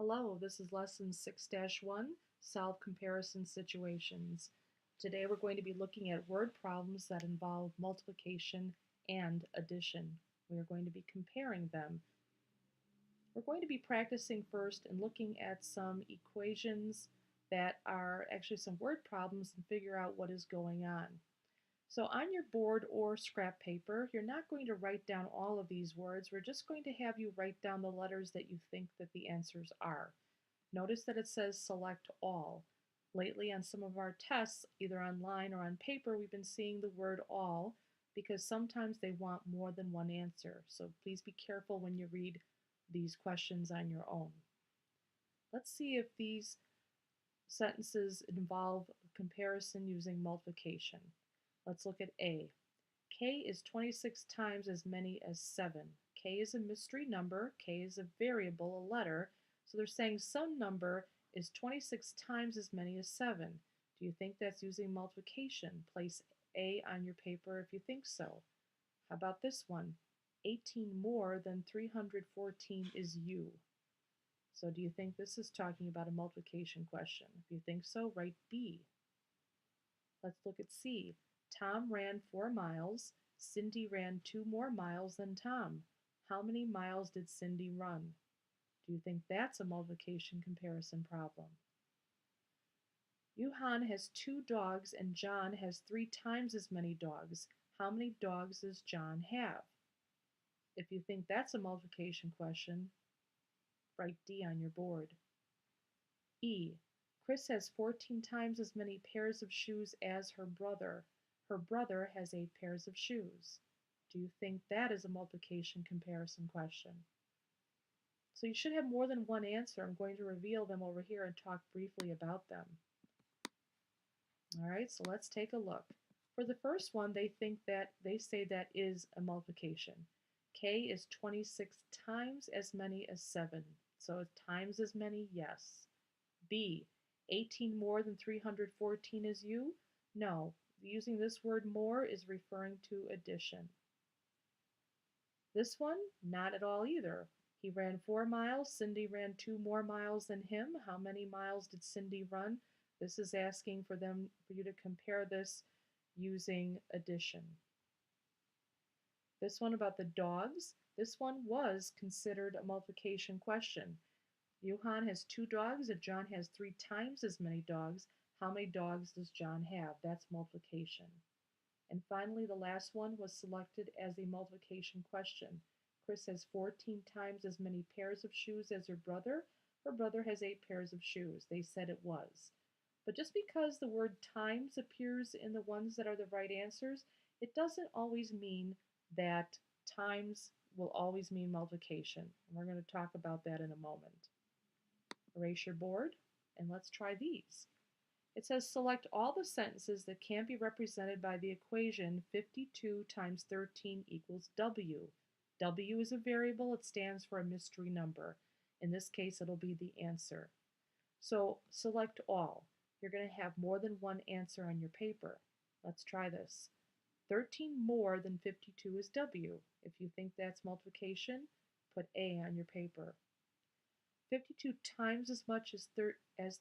Hello, this is lesson 6-1, Solve Comparison Situations. Today we're going to be looking at word problems that involve multiplication and addition. We are going to be comparing them. We're going to be practicing first and looking at some equations that are actually some word problems and figure out what is going on. So on your board or scrap paper, you're not going to write down all of these words. We're just going to have you write down the letters that you think that the answers are. Notice that it says select all. Lately on some of our tests, either online or on paper, we've been seeing the word all because sometimes they want more than one answer. So please be careful when you read these questions on your own. Let's see if these sentences involve comparison using multiplication. Let's look at A. K is 26 times as many as 7. K is a mystery number. K is a variable, a letter. So they're saying some number is 26 times as many as 7. Do you think that's using multiplication? Place A on your paper if you think so. How about this one? 18 more than 314 is U. So do you think this is talking about a multiplication question? If you think so, write B. Let's look at C. Tom ran 4 miles. Cindy ran 2 more miles than Tom. How many miles did Cindy run? Do you think that's a multiplication comparison problem? Johan has 2 dogs and John has 3 times as many dogs. How many dogs does John have? If you think that's a multiplication question, write D on your board. E. Chris has 14 times as many pairs of shoes as her brother. Her brother has 8 pairs of shoes. Do you think that is a multiplication comparison question? So you should have more than one answer. I'm going to reveal them over here and talk briefly about them. All right, so let's take a look. For the first one, they say that is a multiplication. K is 26 times as many as 7. So times as many, yes. B, 18 more than 314 is U? No, using this word more is referring to addition. This one, not at all either. He ran 4 miles, Cindy ran 2 more miles than him. How many miles did Cindy run? This is asking for you to compare this using addition. This one about the dogs, this one was considered a multiplication question. Johan has 2 dogs and John has 3 times as many dogs. How many dogs does John have? That's multiplication. And finally, the last one was selected as a multiplication question. Chris has 14 times as many pairs of shoes as her brother. Her brother has 8 pairs of shoes. They said it was. But just because the word times appears in the ones that are the right answers, it doesn't always mean that times will always mean multiplication. And we're going to talk about that in a moment. Erase your board, and let's try these. It says select all the sentences that can be represented by the equation 52 times 13 equals W. W is a variable. It stands for a mystery number. In this case, it'll be the answer. So select all. You're going to have more than one answer on your paper. Let's try this. 13 more than 52 is W. If you think that's multiplication, put A on your paper. 52 times as much as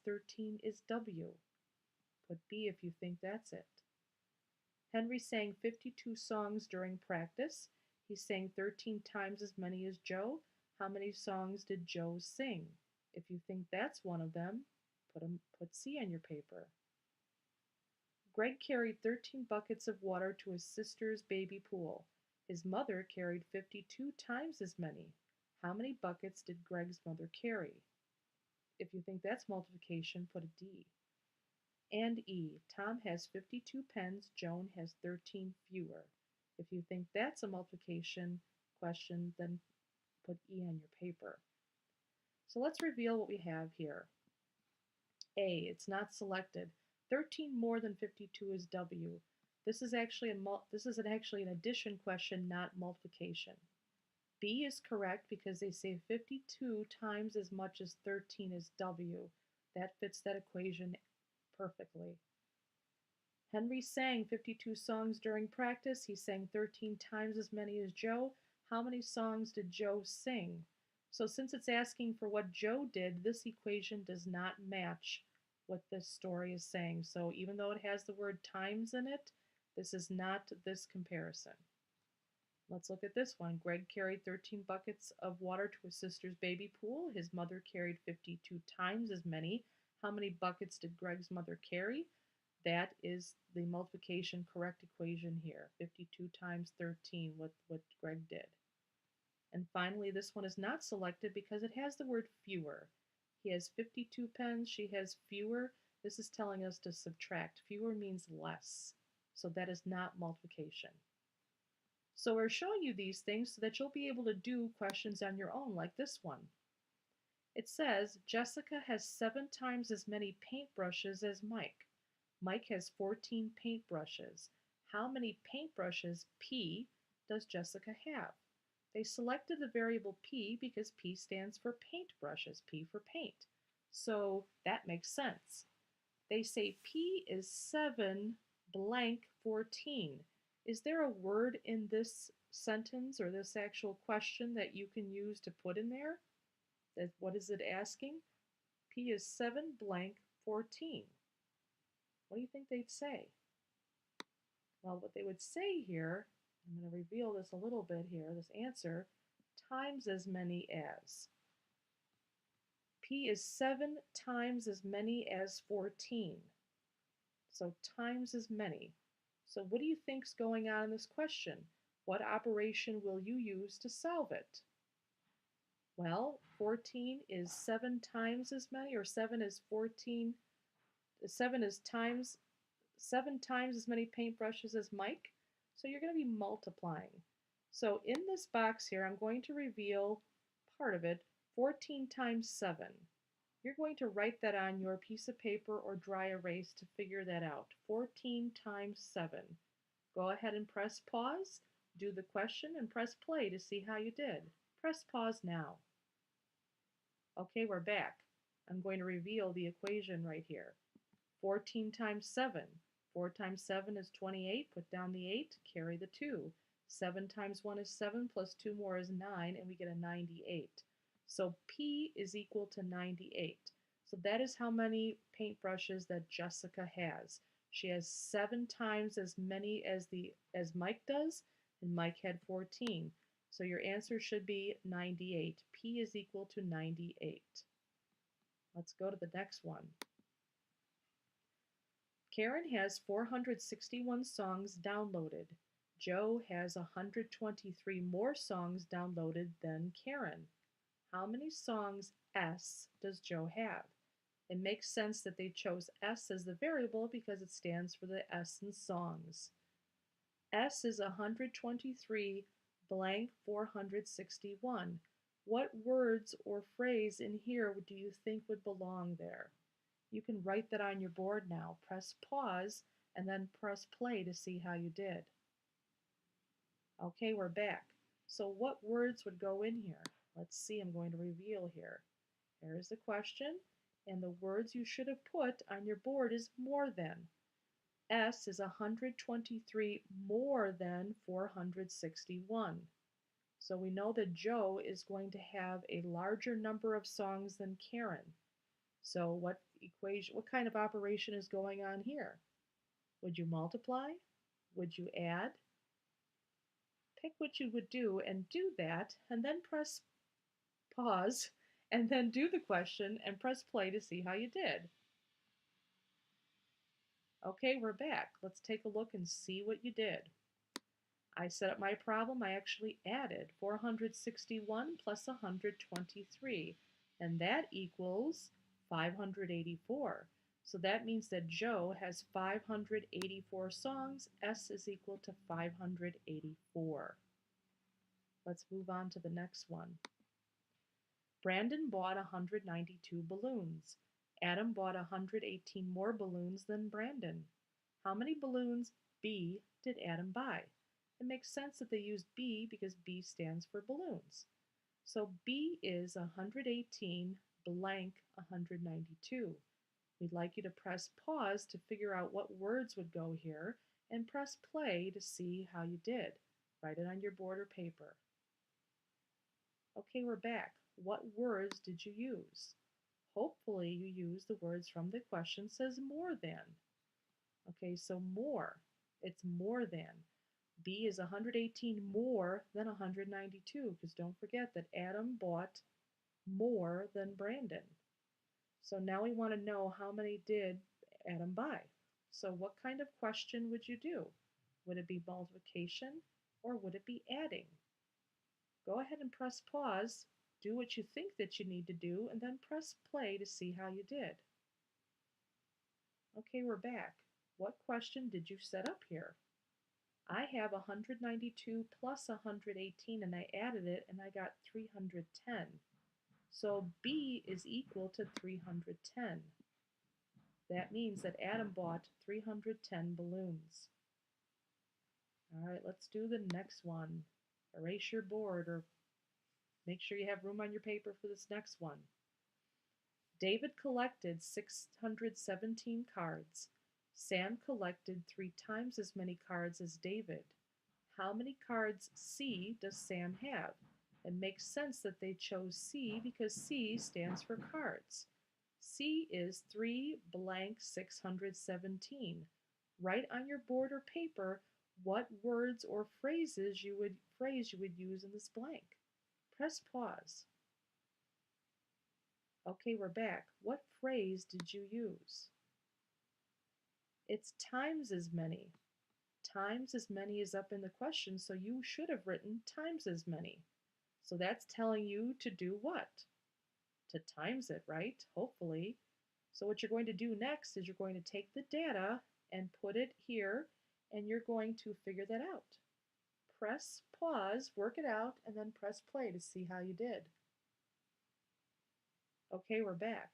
13 is W. Put B if you think that's it. Henry sang 52 songs during practice. He sang 13 times as many as Joe. How many songs did Joe sing? If you think that's one of them, put C on your paper. Greg carried 13 buckets of water to his sister's baby pool. His mother carried 52 times as many. How many buckets did Greg's mother carry? If you think that's multiplication, put a D. And E. Tom has 52 pens, Joan has 13 fewer. If you think that's a multiplication question, then put E on your paper. So let's reveal what we have here. A, it's not selected. 13 more than 52 is W. This is actually an addition question, not multiplication. B is correct because they say 52 times as much as 13 is W. That fits that equation perfectly. Henry sang 52 songs during practice. He sang 13 times as many as Joe. How many songs did Joe sing? So since it's asking for what Joe did, this equation does not match what this story is saying. So even though it has the word times in it, this is not this comparison. Let's look at this one. Greg carried 13 buckets of water to his sister's baby pool. His mother carried 52 times as many. How many buckets did Greg's mother carry? That is the multiplication correct equation here. 52 times 13, what Greg did. And finally, this one is not selected because it has the word fewer. He has 52 pens, she has fewer. This is telling us to subtract. Fewer means less. So that is not multiplication. So we're showing you these things so that you'll be able to do questions on your own, like this one. It says, Jessica has 7 times as many paintbrushes as Mike. Mike has 14 paintbrushes. How many paintbrushes, P, does Jessica have? They selected the variable P because P stands for paintbrushes, P for paint. So that makes sense. They say P is 7 blank 14. Is there a word in this sentence or this actual question that you can use to put in there? What is it asking? P is 7 blank 14. What do you think they'd say? Well, what they would say here, I'm going to reveal this a little bit here, this answer, times as many as. P is 7 times as many as 14. So times as many. So what do you think's going on in this question? What operation will you use to solve it? Well, 14 is 7 times as many, or 7 is 14, 7 is times 7 times as many paintbrushes as Mike. So you're going to be multiplying. So in this box here, I'm going to reveal part of it, 14 times 7. You're going to write that on your piece of paper or dry erase to figure that out. 14 times 7. Go ahead and press pause, do the question, and press play to see how you did. Press pause now. Okay, we're back. I'm going to reveal the equation right here. 14 times 7. 4 times 7 is 28. Put down the 8, carry the 2. 7 times 1 is 7, plus 2 more is 9, and we get a 98. So P is equal to 98. So that is how many paintbrushes that Jessica has. She has 7 times as many as Mike does, and Mike had 14. So your answer should be 98. P is equal to 98. Let's go to the next one. Karen has 461 songs downloaded. Joe has 123 more songs downloaded than Karen. How many songs S does Joe have? It makes sense that they chose S as the variable because it stands for the S in songs. S is 123 blank 461. What words or phrase in here do you think would belong there? You can write that on your board now. Press pause and then press play to see how you did. Okay, we're back. So what words would go in here? Let's see, I'm going to reveal here. Here's the question, and the words you should have put on your board is more than. S is 123 more than 461. So we know that Joe is going to have a larger number of songs than Karen. So what kind of operation is going on here? Would you multiply? Would you add? Pick what you would do and do that, and then press pause, and then do the question and press play to see how you did. Okay, we're back. Let's take a look and see what you did. I set up my problem. I actually added 461 plus 123, and that equals 584. So that means that Joe has 584 songs. S is equal to 584. Let's move on to the next one. Brandon bought 192 balloons. Adam bought 118 more balloons than Brandon. How many balloons, B, did Adam buy? It makes sense that they used B because B stands for balloons. So B is 118 blank 192. We'd like you to press pause to figure out what words would go here and press play to see how you did. Write it on your board or paper. Okay, we're back. What words did you use? Hopefully you use the words from the question says more than. Okay, so more. It's more than. B is 118 more than 192 because don't forget that Adam bought more than Brandon. So now we want to know how many did Adam buy. So what kind of question would you do? Would it be multiplication or would it be adding? Go ahead and press pause, do what you think that you need to do, and then press play to see how you did. Okay, we're back. What question did you set up here? I have 192 plus 118 and I added it and I got 310. So B is equal to 310. That means that Adam bought 310 balloons. All right, let's do the next one. Erase your board or make sure you have room on your paper for this next one. David collected 617 cards. Sam collected 3 times as many cards as David. How many cards C does Sam have? It makes sense that they chose C because C stands for cards. C is 3 blank 617. Write on your board or paper what words or phrases you would use in this blank. Press pause. Okay, we're back. What phrase did you use? It's times as many. Times as many is up in the question, so you should have written times as many. So that's telling you to do what? To times it, right? Hopefully. So what you're going to do next is you're going to take the data and put it here, and you're going to figure that out. Press pause, work it out, and then press play to see how you did. Okay, we're back.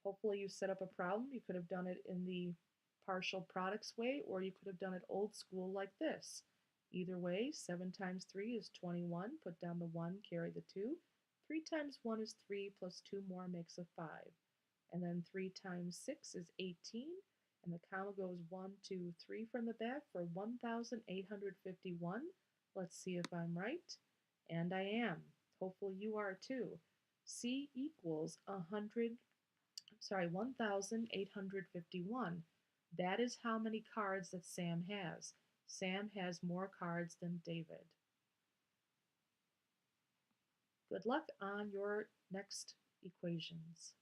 Hopefully you set up a problem. You could have done it in the partial products way, or you could have done it old school like this. Either way, 7 times 3 is 21. Put down the 1, carry the 2. 3 times 1 is 3, plus 2 more makes a 5. And then 3 times 6 is 18. And the comma goes 1, 2, 3 from the back for 1,851. Let's see if I'm right. And I am. Hopefully you are too. C equals 1,851. That is how many cards that Sam has. Sam has more cards than David. Good luck on your next equations.